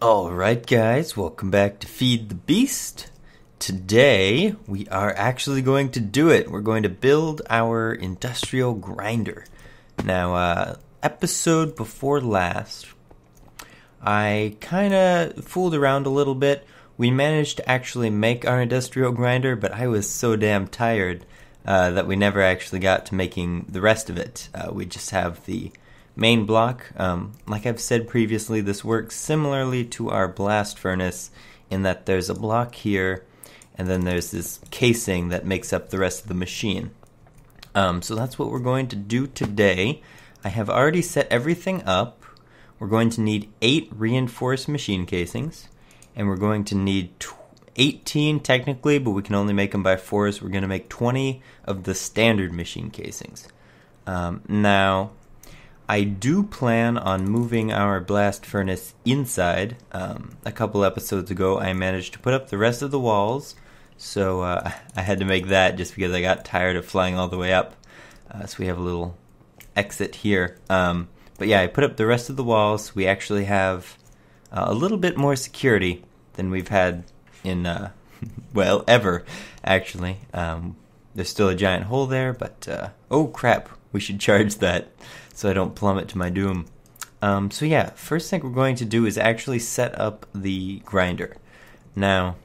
Alright guys, welcome back to Feed the Beast. Today, we are actually going to do it. We're going to build our industrial grinder. Now, episode before last, I kinda fooled around a little bit. We managed to actually make our industrial grinder, but I was so damn tired that we never actually got to making the rest of it. We just have the main block. Like I've said previously, this works similarly to our blast furnace in that there's a block here and then there's this casing that makes up the rest of the machine. So that's what we're going to do today. I have already set everything up. We're going to need 8 reinforced machine casings, and we're going to need 18 technically, but we can only make them by 4s. We're going to make 20 of the standard machine casings. Now, I do plan on moving our blast furnace inside. A couple episodes ago, I managed to put up the rest of the walls, so I had to make that just because I got tired of flying all the way up. So we have a little exit here. But yeah, I put up the rest of the walls. We actually have a little bit more security than we've had in, well, ever, actually. There's still a giant hole there, but, oh crap, we should charge that so I don't plummet to my doom. So yeah, first thing we're going to do is actually set up the grinder. Now,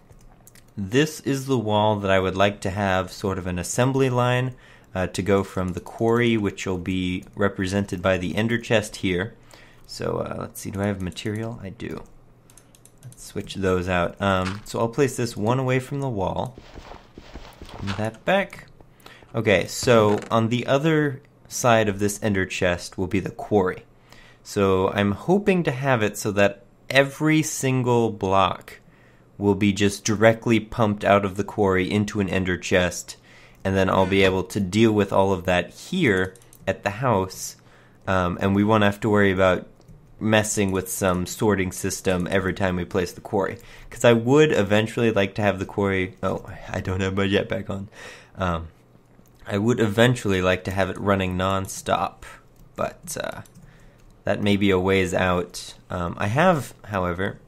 this is the wall that I would like to have sort of an assembly line to go from the quarry, which will be represented by the ender chest here. So let's see, do I have material? I do. Let's switch those out. So I'll place this one away from the wall. Give me that back. Okay, so on the other side of this ender chest will be the quarry. So I'm hoping to have it so that every single block will be just directly pumped out of the quarry into an ender chest, and then I'll be able to deal with all of that here at the house, and we won't have to worry about messing with some sorting system every time we place the quarry. Because I would eventually like to have the quarry... Oh, I don't have my jetpack on. I would eventually like to have it running non-stop, but that may be a ways out. I have, however,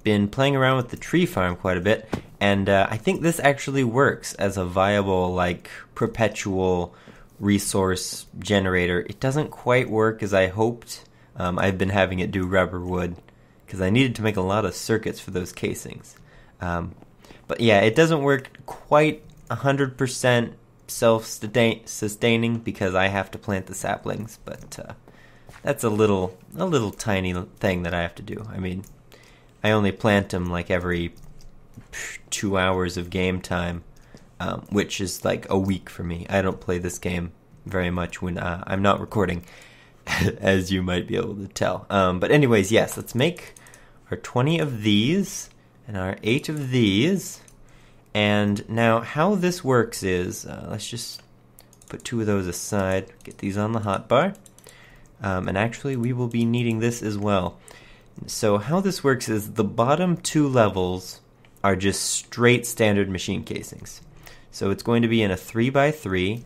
been playing around with the tree farm quite a bit, and I think this actually works as a viable, like, perpetual resource generator. It doesn't quite work as I hoped. I've been having it do rubber wood, because I needed to make a lot of circuits for those casings. But yeah, it doesn't work quite 100% self-sustaining because I have to plant the saplings, but that's a little tiny thing that I have to do. I mean, I only plant them like every 2 hours of game time, which is like a week for me. I don't play this game very much when I'm not recording, as you might be able to tell. But anyways, yes, let's make our 20 of these and our 8 of these. And now how this works is, let's just put 2 of those aside, get these on the hotbar. And actually we will be needing this as well. So how this works is the bottom 2 levels are just straight standard machine casings. So it's going to be in a 3x3.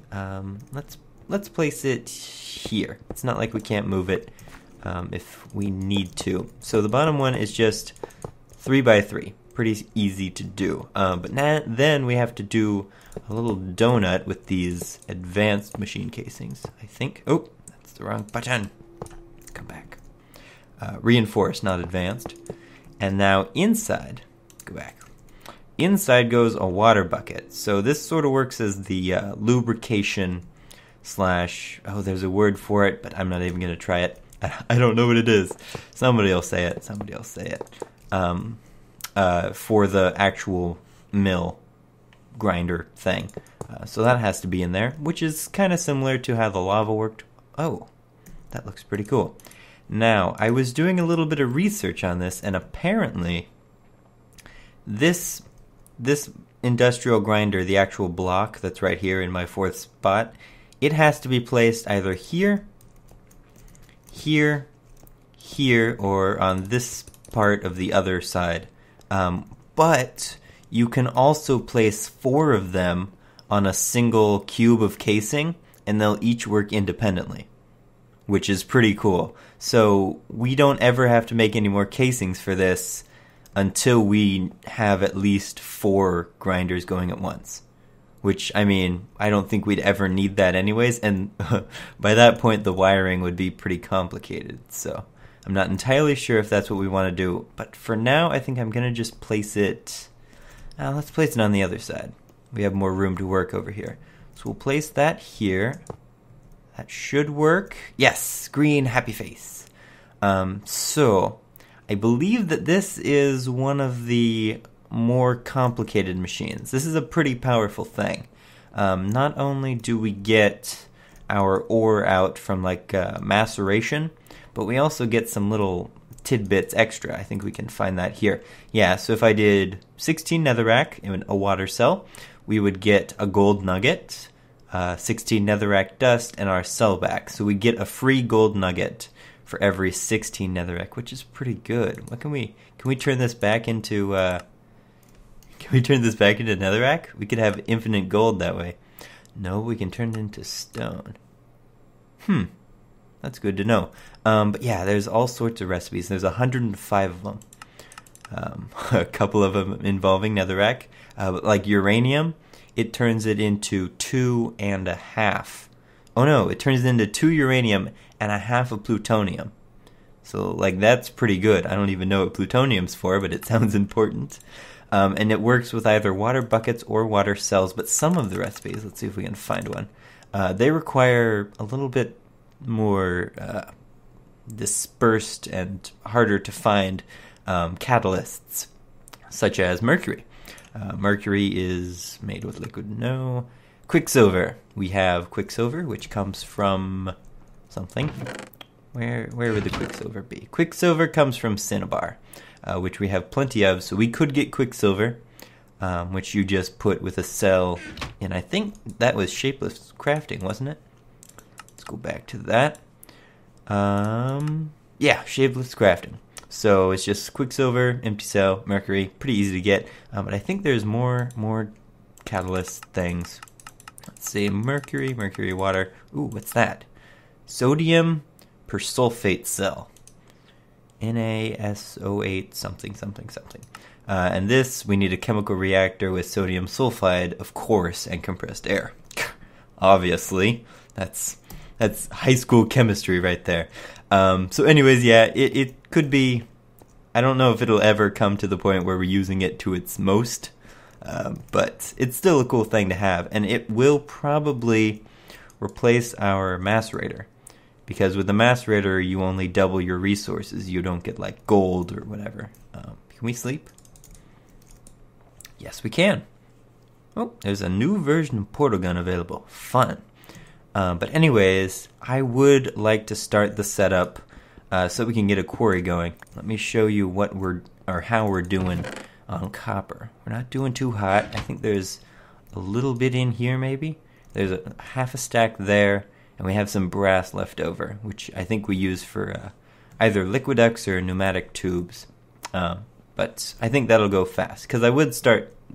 Let's place it here. It's not like we can't move it if we need to. So the bottom one is just 3x3. Pretty easy to do. But then we have to do a little donut with these advanced machine casings, I think. Oh, that's the wrong button. Come back. Reinforced, not advanced. And now inside, go back. Inside goes a water bucket. So this sort of works as the lubrication slash, oh, there's a word for it, but I'm not even going to try it. I don't know what it is. Somebody will say it. Somebody will say it. For the actual mill grinder thing. So that has to be in there, which is kind of similar to how the lava worked. Oh, that looks pretty cool. Now, I was doing a little bit of research on this, and apparently this industrial grinder, the actual block that's right here in my 4th spot, it has to be placed either here, here, here, or on this part of the other side. But you can also place 4 of them on a single cube of casing, and they'll each work independently, which is pretty cool. So we don't ever have to make any more casings for this until we have at least 4 grinders going at once. Which, I mean, I don't think we'd ever need that anyways, and by that point the wiring would be pretty complicated. So I'm not entirely sure if that's what we want to do, but for now I think I'm going to just place it... let's place it on the other side. We have more room to work over here. So we'll place that here. That should work. Yes, green, happy face. So I believe that this is one of the more complicated machines. This is a pretty powerful thing. Not only do we get our ore out from like maceration, but we also get some little tidbits extra. I think we can find that here. Yeah, so if I did 16 netherrack in a water cell, we would get a gold nugget, 16 netherrack dust, and our cell back. So we get a free gold nugget for every 16 netherrack, which is pretty good. What can we turn this back into? Can we turn this back into netherrack? We could have infinite gold that way. No, we can turn it into stone. That's good to know. But yeah, there's all sorts of recipes. There's 105 of them. A couple of them involving netherrack. Like uranium, it turns it into 2.5. Oh no, it turns it into 2 uranium and a half of plutonium. So like that's pretty good. I don't even know what plutonium's for, but it sounds important. And it works with either water buckets or water cells, but some of the recipes, let's see if we can find one, they require a little bit more dispersed and harder to find catalysts, such as mercury. Mercury is made with liquid, no. Quicksilver. We have quicksilver, which comes from something. Where would the quicksilver be? Quicksilver comes from cinnabar, which we have plenty of. So we could get quicksilver, which you just put with a cell. And I think that was shapeless crafting, wasn't it? Let's go back to that. Yeah, shapeless crafting. So it's just quicksilver, empty cell, mercury, pretty easy to get. But I think there's more catalyst things. Let's see, mercury, water. Ooh, what's that? Sodium persulfate cell. NaSO8 something. And this, we need a chemical reactor with sodium sulfide, of course, and compressed air. Obviously, that's high school chemistry right there. So anyways, yeah, it could be, I don't know if it'll ever come to the point where we're using it to its most, but it's still a cool thing to have, and it will probably replace our macerator, because with the macerator, you only double your resources. You don't get like gold or whatever. Can we sleep? Yes, we can. Oh, there's a new version of portal gun available. Fun. But anyways, I would like to start the setup so we can get a quarry going. Let me show you how we're doing on copper. We're not doing too hot. I think there's a little bit in here maybe. There's a half a stack there, and we have some brass left over, which I think we use for either liquiducts or pneumatic tubes. But I think that'll go fast, because I would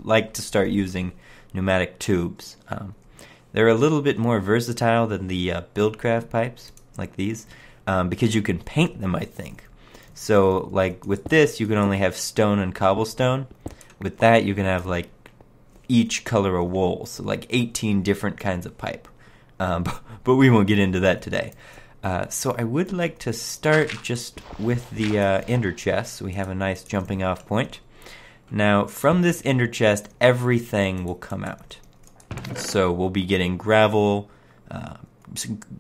like to start using pneumatic tubes. They're a little bit more versatile than the Buildcraft pipes, like these, because you can paint them, I think. So, like, with this, you can only have stone and cobblestone. With that, you can have, like, each color of wool, so, like, 18 different kinds of pipe. But we won't get into that today. So I would like to start just with the ender chest, so we have a nice jumping off point. Now, from this ender chest, everything will come out. So we'll be getting gravel,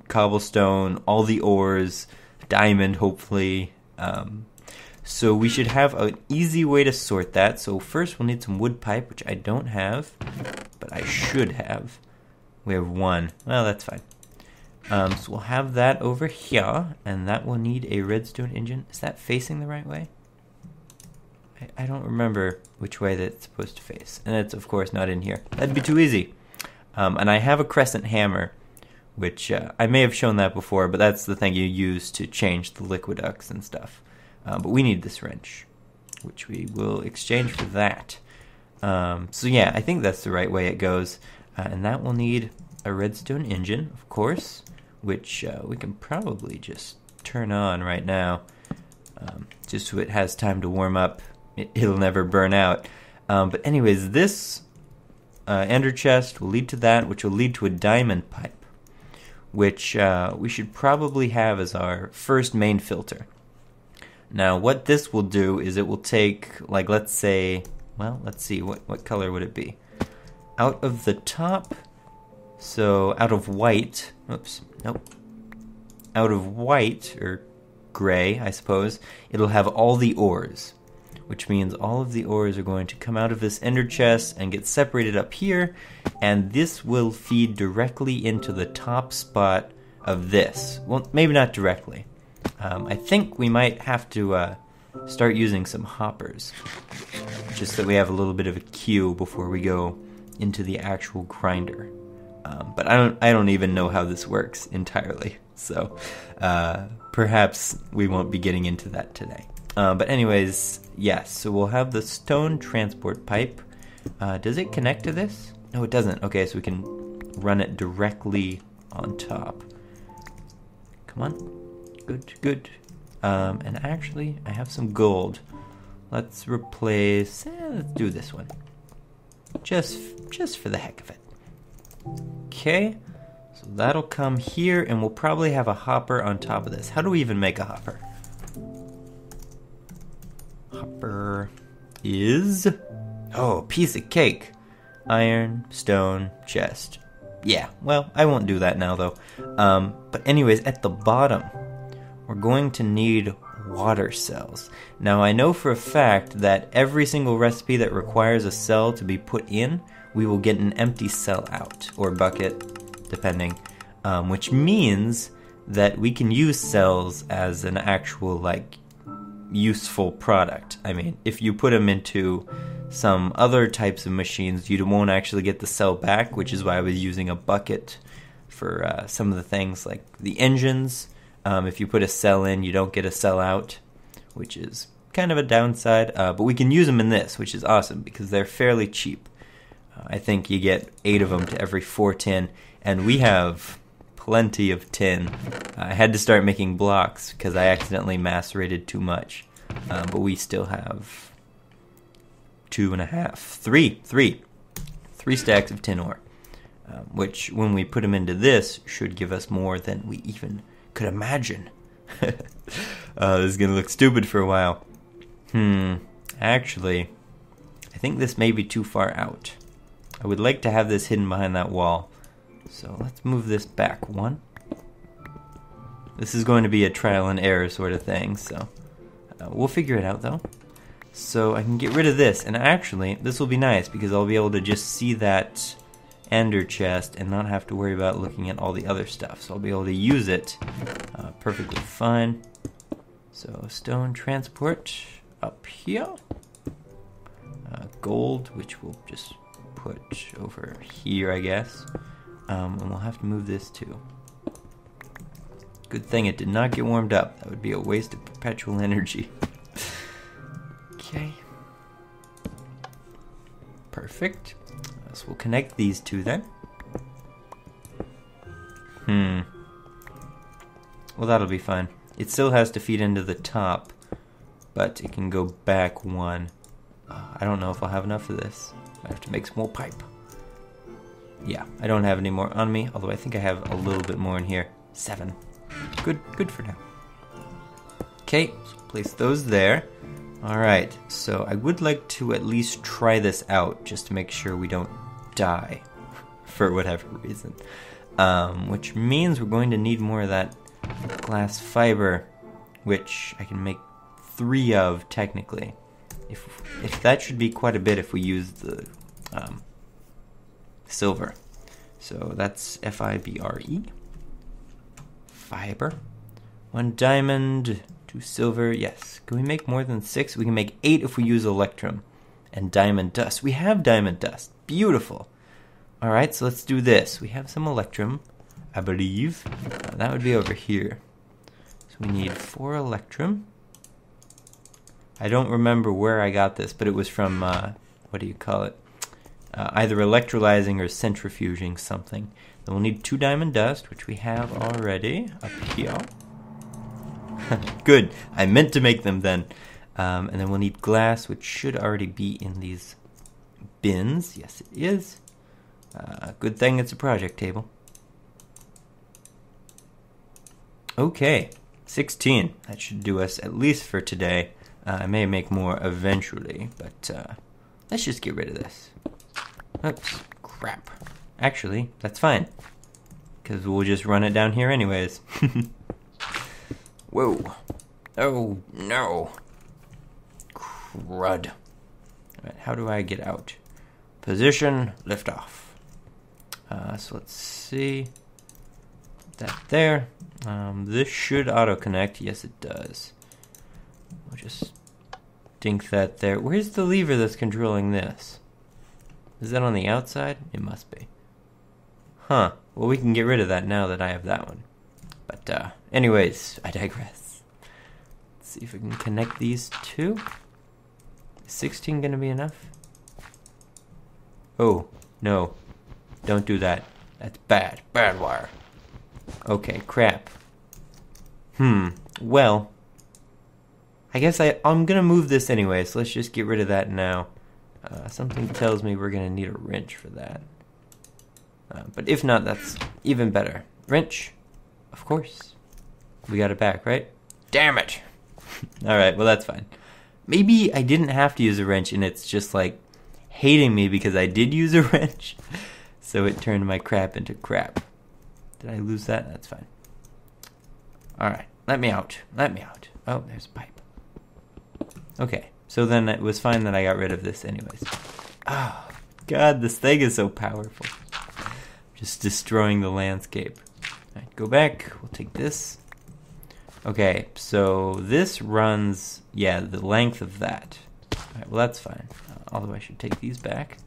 cobblestone, all the ores, diamond, hopefully. So we should have an easy way to sort that. So first we'll need some wood pipe, which I don't have, but I should have. We have one. Well, that's fine. So we'll have that over here, and that will need a redstone engine. Is that facing the right way? I don't remember which way that's supposed to face. And it's, of course, not in here. That'd be too easy. And I have a crescent hammer, which I may have shown that before, but that's the thing you use to change the liquiducts and stuff. But we need this wrench, which we will exchange for that. So yeah, I think that's the right way it goes. And that will need a redstone engine, of course, which we can probably just turn on right now, just so it has time to warm up. It'll never burn out. But anyways, this ender chest will lead to that, which will lead to a diamond pipe, which we should probably have as our first main filter. Now, what this will do is it will take, like, let's say, well, let's see, what color would it be? Out of the top, so out of white, out of white, or gray, I suppose, it'll have all the ores, which means all of the ores are going to come out of this ender chest and get separated up here, and this will feed directly into the top spot of this. Well, maybe not directly. I think we might have to start using some hoppers, just so we have a little bit of a queue before we go into the actual grinder. But I don't even know how this works entirely, so perhaps we won't be getting into that today. But anyways, yes, so we'll have the stone transport pipe. Does it connect to this? No, it doesn't. Okay, so we can run it directly on top. Come on. Good. And actually, I have some gold. Let's replace... let's do this one. Just for the heck of it. Okay, so that'll come here, and we'll probably have a hopper on top of this. How do we even make a hopper? Hopper is... oh, piece of cake. Iron, stone, chest. Yeah, well, I won't do that now, though. But anyways, at the bottom, we're going to need water cells. Now, I know for a fact that every single recipe that requires a cell to be put in, we will get an empty cell out, or bucket, depending, which means that we can use cells as an actual, like, useful product. I mean, if you put them into some other types of machines, you won't actually get the cell back, which is why I was using a bucket for some of the things like the engines. If you put a cell in, you don't get a cell out, which is kind of a downside. But we can use them in this, which is awesome because they're fairly cheap. I think you get 8 of them to every 4 tin, and we have plenty of tin. I had to start making blocks because I accidentally macerated too much. But we still have 3 stacks of tin ore, which when we put them into this should give us more than we even could imagine. This is gonna look stupid for a while. Actually, I think this may be too far out. I would like to have this hidden behind that wall. So let's move this back one. This is going to be a trial and error sort of thing, so we'll figure it out though. So I can get rid of this, and actually this will be nice because I'll be able to just see that ender chest and not have to worry about looking at all the other stuff. So I'll be able to use it perfectly fine. So stone transport up here. Gold, which we'll just put over here, I guess. And we'll have to move this too. Good thing it did not get warmed up. That would be a waste of perpetual energy. Okay. Perfect. So we'll connect these two then. Well, that'll be fine. It still has to feed into the top, but it can go back one. I don't know if I'll have enough of this. I have to make some more pipe. Yeah, I don't have any more on me, although I think I have a little bit more in here. 7. Good for now. Okay, so place those there. Alright, so I would like to at least try this out, just to make sure we don't die, for whatever reason. Which means we're going to need more of that glass fiber, which I can make 3 of, technically. If that should be quite a bit if we use the silver. So that's F-I-B-R-E. Fiber. 1 diamond, 2 silver, yes. Can we make more than 6? We can make 8 if we use electrum. And diamond dust. We have diamond dust. Beautiful. Alright, so let's do this. We have some electrum, I believe. That would be over here. So we need 4 electrum. I don't remember where I got this, but it was from, what do you call it? Either electrolyzing or centrifuging something. Then we'll need 2 diamond dust, which we have already up here. Good. I meant to make them then. And then we'll need glass, which should already be in these bins. Yes, it is. Good thing it's a project table. Okay, 16. That should do us at least for today. I may make more eventually, but let's just get rid of this. Oops, crap. Actually, that's fine, because we'll just run it down here anyways. Whoa. Oh, no. Crud. Alright, how do I get out? Position, lift off. So let's see. Put that there. This should auto-connect. Yes, it does. We'll just dink that there. Where's the lever that's controlling this? Is that on the outside? It must be. Huh. Well, we can get rid of that now that I have that one. But, anyways, I digress. Let's see if we can connect these two. Is 16 going to be enough? Oh, no. Don't do that. That's bad. Bad wire. Okay, crap. Well, I guess I'm going to move this anyway, so let's just get rid of that now. Something tells me we're going to need a wrench for that. But if not, that's even better. Wrench, of course. We got it back, right? Damn it! Alright, well that's fine. Maybe I didn't have to use a wrench and it's just like hating me because I did use a wrench. So it turned my crap into crap. Did I lose that? That's fine. Alright, let me out. Let me out. Oh, there's a pipe. Okay, so then it was fine that I got rid of this anyways. Oh, God, this thing is so powerful. Just destroying the landscape. Alright, go back. We'll take this. Okay, so this runs, the length of that. Alright, well that's fine. Although I should take these back.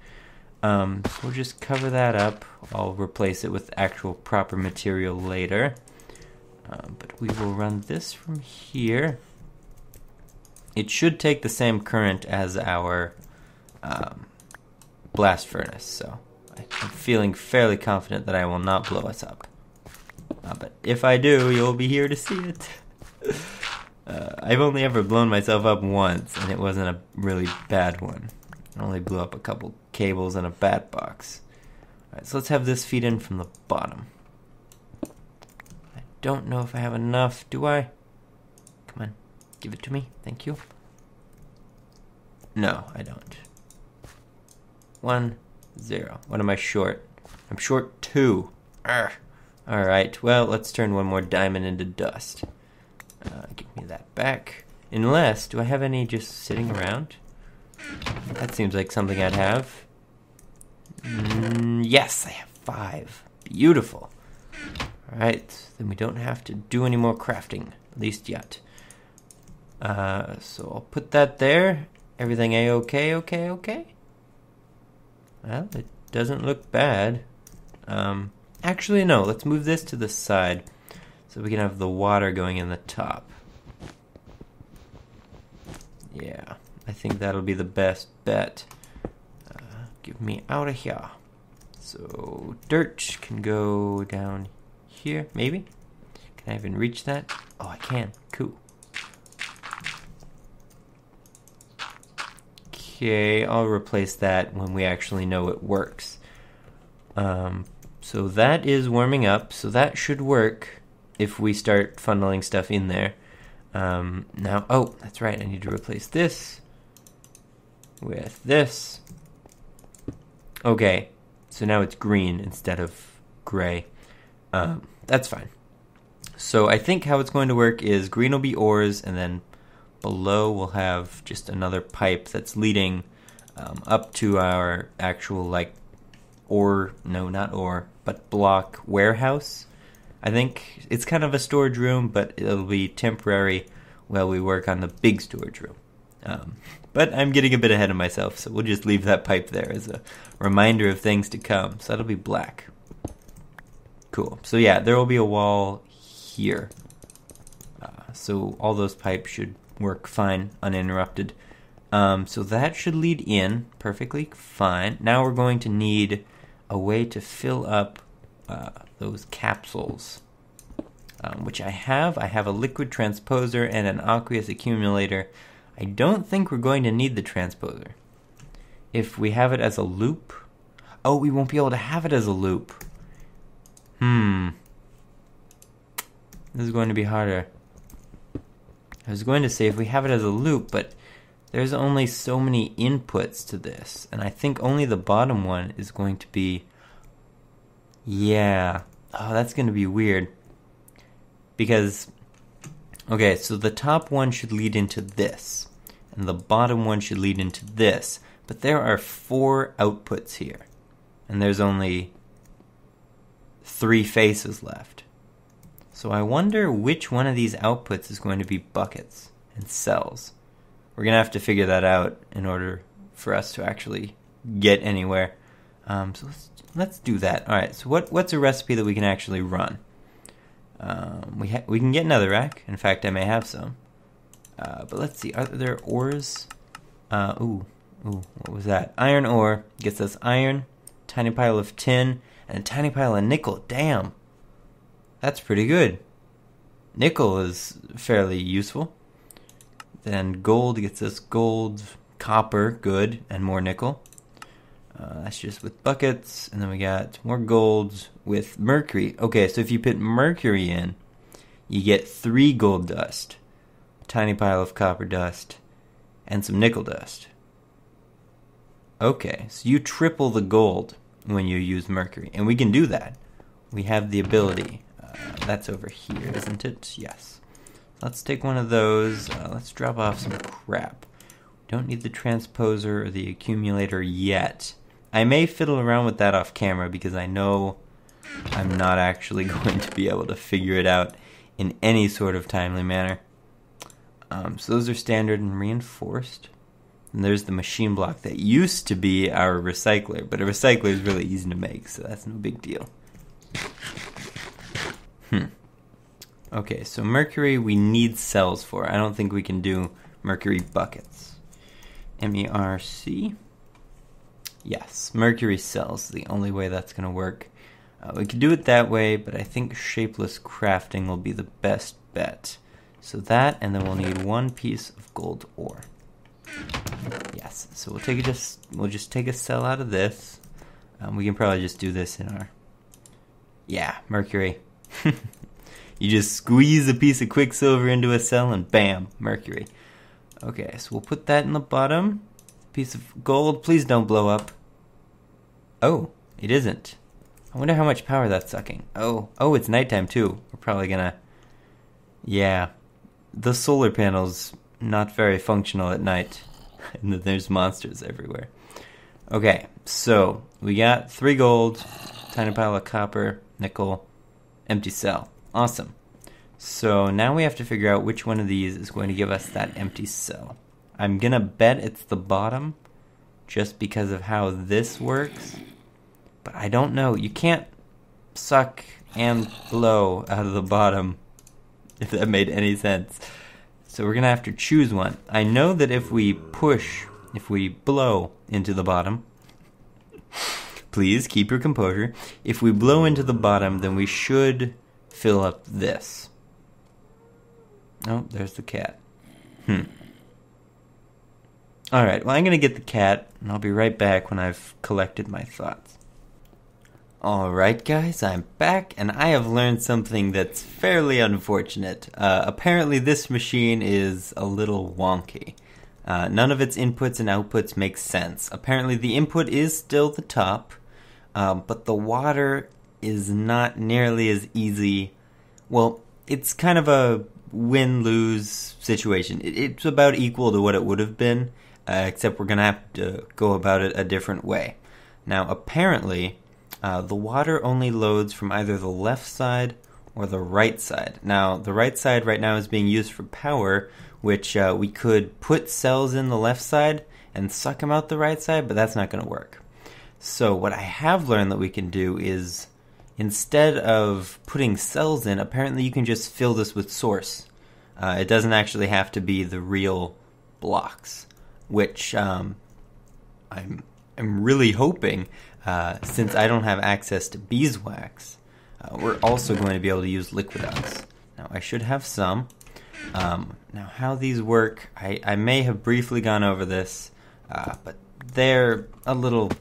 So we'll just cover that up. I'll replace it with actual proper material later. But we will run this from here. It should take the same current as our blast furnace, so I'm feeling fairly confident that I will not blow us up. But if I do, you'll be here to see it. I've only ever blown myself up once, and it wasn't a really bad one. I only blew up a couple cables and a bat box. Alright, so let's have this feed in from the bottom. I don't know if I have enough, do I? Come on, give it to me, thank you. No, I don't. 1, 0. What am I short? I'm short 2. Alright, well, let's turn one more diamond into dust. Give me that back. Unless, do I have any just sitting around? That seems like something I'd have. Yes, I have 5. Beautiful. Alright, then we don't have to do any more crafting. At least yet. So I'll put that there. Everything A-okay, okay, okay? Well, it doesn't look bad. Actually, no. Let's move this to the side so we can have the water going in the top. Yeah, I think that'll be the best bet. Get me out of here. So, dirt can go down here, maybe? Can I even reach that? Oh, I can. Cool. Okay, I'll replace that when we actually know it works. So that is warming up, so that should work if we start funneling stuff in there. Now, oh, that's right, I need to replace this with this. Okay, so now it's green instead of gray. That's fine. So I think how it's going to work is green will be ores, and then below we'll have just another pipe that's leading up to our actual, but block warehouse. I think it's kind of a storage room, but it'll be temporary while we work on the big storage room. But I'm getting a bit ahead of myself, so we'll just leave that pipe there as a reminder of things to come. So that'll be black. Cool. So yeah, there will be a wall here. So all those pipes should work fine, uninterrupted. So that should lead in perfectly fine. Now we're going to need a way to fill up those capsules. which I have. I have a liquid transposer and an aqueous accumulator. I don't think we're going to need the transposer. If we have it as a loop... Oh, we won't be able to have it as a loop. This is going to be harder. I was going to say if we have it as a loop, but there's only so many inputs to this. And I think only the bottom one is going to be... Yeah. Oh, that's going to be weird. Because... Okay, so the top one should lead into this. And the bottom one should lead into this. But there are 4 outputs here. And there's only 3 faces left. So I wonder which one of these outputs is going to be buckets and cells. We're going to have to figure that out in order for us to actually get anywhere. So let's do that. All right, so what's a recipe that we can actually run? We can get another rack. In fact, I may have some. But let's see. Are there ores? Ooh, what was that? Iron ore gets us iron, tiny pile of tin, and a tiny pile of nickel. Damn. That's pretty good. Nickel is fairly useful. Then gold gets us gold, copper, good, and more nickel. That's just with buckets. And then we got more gold with mercury. Okay, so if you put mercury in, you get 3 gold dust, a tiny pile of copper dust, and some nickel dust. Okay, so you triple the gold when you use mercury. And we can do that. We have the ability. That's over here, isn't it? Yes. Let's take one of those. Let's drop off some crap. Don't need the transposer or the accumulator yet. I may fiddle around with that off camera because I know I'm not actually going to be able to figure it out in any sort of timely manner. So those are standard and reinforced. And there's the machine block that used to be our recycler, but a recycler is really easy to make, so that's no big deal. Okay, so mercury we need cells for. I don't think we can do mercury buckets. MERC. Yes, mercury cells is the only way that's going to work. We could do it that way, but I think shapeless crafting will be the best bet. So that, and then we'll need 1 piece of gold ore. Yes, so we'll just take a cell out of this. We can probably just do this in our... Yeah, mercury. You just squeeze a piece of quicksilver into a cell and bam, mercury. Okay, so we'll put that in the bottom. Piece of gold, please don't blow up. Oh, it isn't. I wonder how much power that's sucking. Oh, it's nighttime too. We're probably gonna... Yeah, the solar panel's not very functional at night. And there's monsters everywhere. Okay, so we got 3 gold, tiny pile of copper, nickel, empty cell. Awesome. So now we have to figure out which one of these is going to give us that empty cell. I'm going to bet it's the bottom just because of how this works. But I don't know. You can't suck and blow out of the bottom, if that made any sense. So we're going to have to choose one. I know that if we blow into the bottom, please keep your composure. If we blow into the bottom, then we should fill up this. Oh, there's the cat. Alright, well I'm going to get the cat, and I'll be right back when I've collected my thoughts. Alright guys, I'm back, and I have learned something that's fairly unfortunate. Apparently this machine is a little wonky. None of its inputs and outputs make sense. Apparently the input is still the top, but the water is not nearly as easy. Well, it's kind of a win-lose situation. It's about equal to what it would have been, except we're going to have to go about it a different way. Now, apparently, the water only loads from either the left side or the right side. Now, the right side right now is being used for power, which we could put cells in the left side and suck them out the right side, but that's not going to work. So what I have learned that we can do is, instead of putting cells in, apparently you can just fill this with source. It doesn't actually have to be the real blocks, which I'm really hoping, since I don't have access to beeswax, we're also going to be able to use liquid ox. Now, I should have some. Now, how these work, I may have briefly gone over this, but they're a little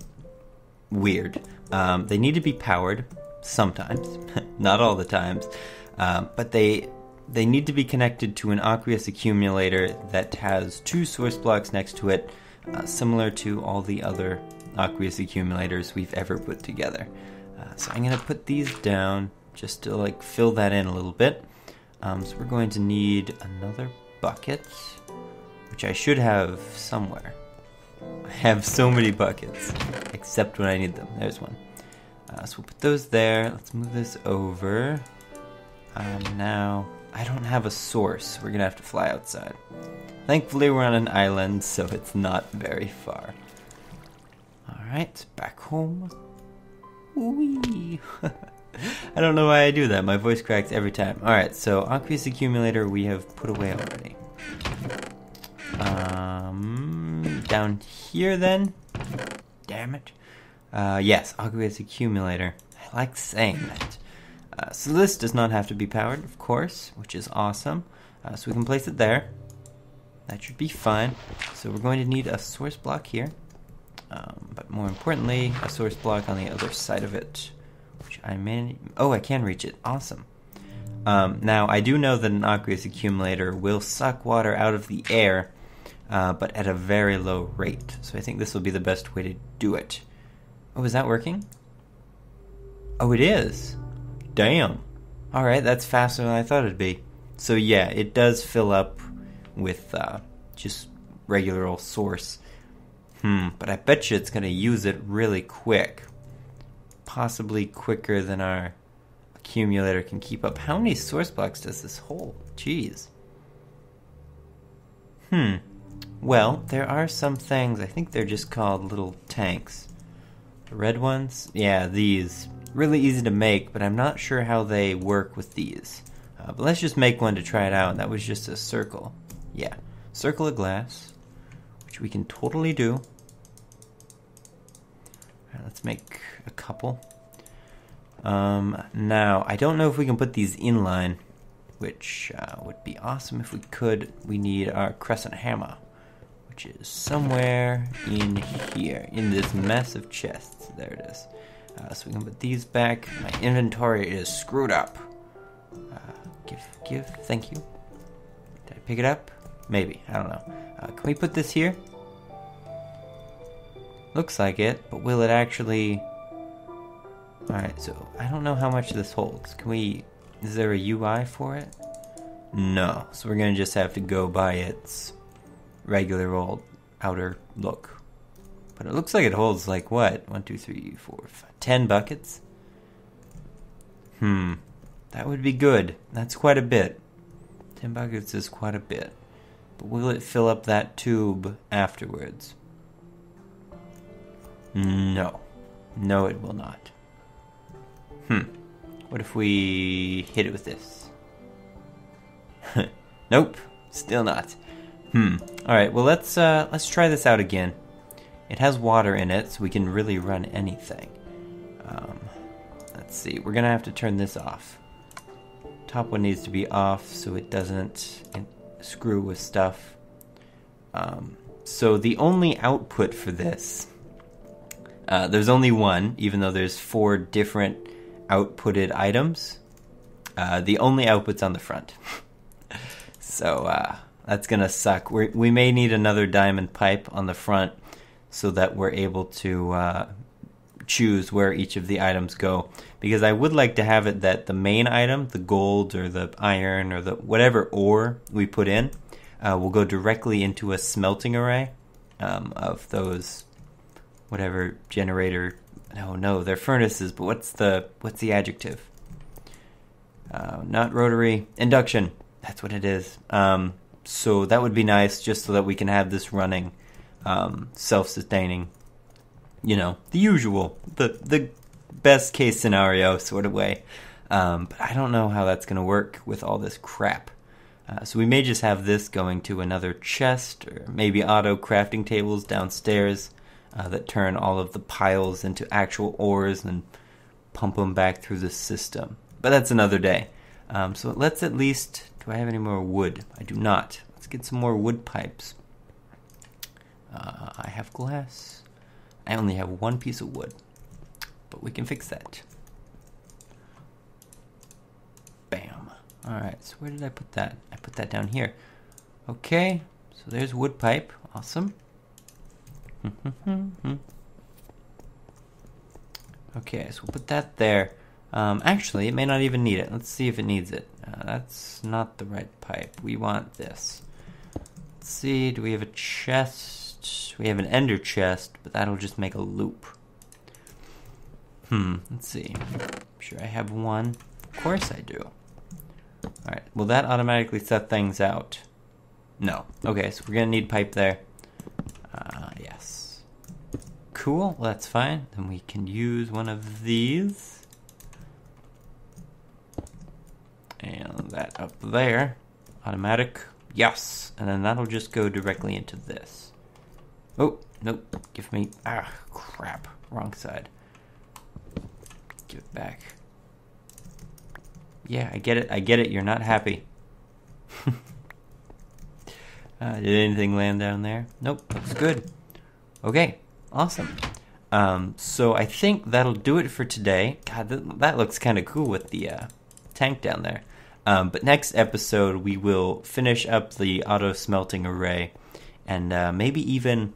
weird. They need to be powered sometimes, not all the times, but they need to be connected to an aqueous accumulator that has 2 source blocks next to it, similar to all the other aqueous accumulators we've ever put together. So I'm going to put these down just to like fill that in a little bit. So we're going to need another bucket, which I should have somewhere. I have so many buckets, except when I need them. There's one. So we'll put those there. Let's move this over. Now, I don't have a source. We're going to have to fly outside. Thankfully, we're on an island, so it's not very far. Alright, back home. Whee! I don't know why I do that. My voice cracks every time. Alright, so aqueous accumulator we have put away already. Down here then? Damn it. Yes, aqueous accumulator. I like saying that. So this does not have to be powered, of course, which is awesome. So we can place it there. That should be fine. So we're going to need a source block here. But more importantly, a source block on the other side of it. Which I may... Oh, I can reach it. Awesome. Now, I do know that an aqueous accumulator will suck water out of the air, but at a very low rate. So I think this will be the best way to do it. Oh, is that working? Oh, it is. Damn. Alright, that's faster than I thought it'd be. So yeah, it does fill up with just regular old source. But I bet you it's going to use it really quick. Possibly quicker than our accumulator can keep up. How many source blocks does this hold? Jeez. Well, there are some things, I think they're just called little tanks. The red ones? Yeah, these. Really easy to make, but I'm not sure how they work with these. But let's just make one to try it out. That was just a circle. Yeah, circle of glass, which we can totally do. Alright, let's make a couple. Now, I don't know if we can put these inline, which would be awesome if we could. We need our crescent hammer, which is somewhere in here, in this massive chest. There it is. So we can put these back. My inventory is screwed up. Thank you. Did I pick it up? Maybe, I don't know. Can we put this here? Looks like it, but will it actually... Alright, so I don't know how much this holds. Is there a UI for it? No, so we're gonna just have to go by its regular old outer look. But it looks like it holds like what? 1, 2, 3, 4, 5, 10 buckets? That would be good. That's quite a bit. 10 buckets is quite a bit. But will it fill up that tube afterwards? No. No, it will not. What if we hit it with this? Nope. Still not. Alright, well let's try this out again. It has water in it, so we can really run anything. Let's see, we're gonna have to turn this off. Top one needs to be off so it doesn't screw with stuff. So the only output for this, there's only one, even though there's 4 different outputted items. The only output's on the front. So that's gonna suck. We may need another diamond pipe on the front so that we're able to choose where each of the items go. Because I would like to have it that the main item, the gold or the iron or the whatever ore we put in, will go directly into a smelting array of those whatever generator. No, they're furnaces. But what's the adjective? Not rotary. Induction. That's what it is. So that would be nice, just so that we can have this running. Self-sustaining, the usual, the best case scenario sort of way. But I don't know how that's going to work with all this crap. So we may just have this going to another chest, or maybe auto crafting tables downstairs that turn all of the piles into actual ores and pump them back through the system. But that's another day. So let's at least... Do I have any more wood? I do not. Let's get some more wood pipes. I have glass. I only have one piece of wood. But we can fix that. Bam. Alright, so where did I put that? I put that down here. Okay, so there's wood pipe. Awesome. Okay, so we'll put that there. Actually, it may not even need it. Let's see if it needs it. That's not the right pipe. We want this. Let's see, do we have a chest? We have an ender chest, but that'll just make a loop. Let's see. I'm sure I have one. Of course I do. Alright, will that automatically set things out? No. Okay, so we're gonna need pipe there. Yes. Cool, well, that's fine. Then we can use one of these. And that up there. Automatic. Yes. And then that'll just go directly into this. Oh, nope. Give me... Ah, crap. Wrong side. Give it back. Yeah, I get it. I get it. You're not happy. Did anything land down there? Nope. Looks good. Okay. Awesome. So I think that'll do it for today. God, that looks kind of cool with the tank down there. But next episode, we will finish up the auto smelting array and maybe even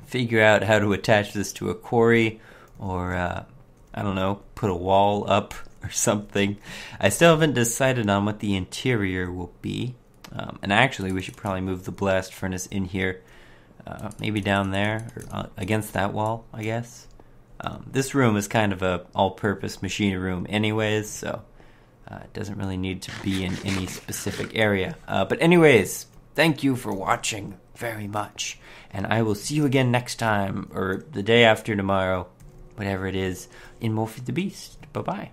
figure out how to attach this to a quarry or, I don't know, put a wall up or something. I still haven't decided on what the interior will be. And actually, we should probably move the blast furnace in here. Maybe down there or against that wall, I guess. This room is kind of a all-purpose machine room anyways, so... it doesn't really need to be in any specific area. But anyways, thank you for watching very much. And I will see you again next time, or the day after tomorrow, whatever it is, in More Feed the Beast. Bye-bye.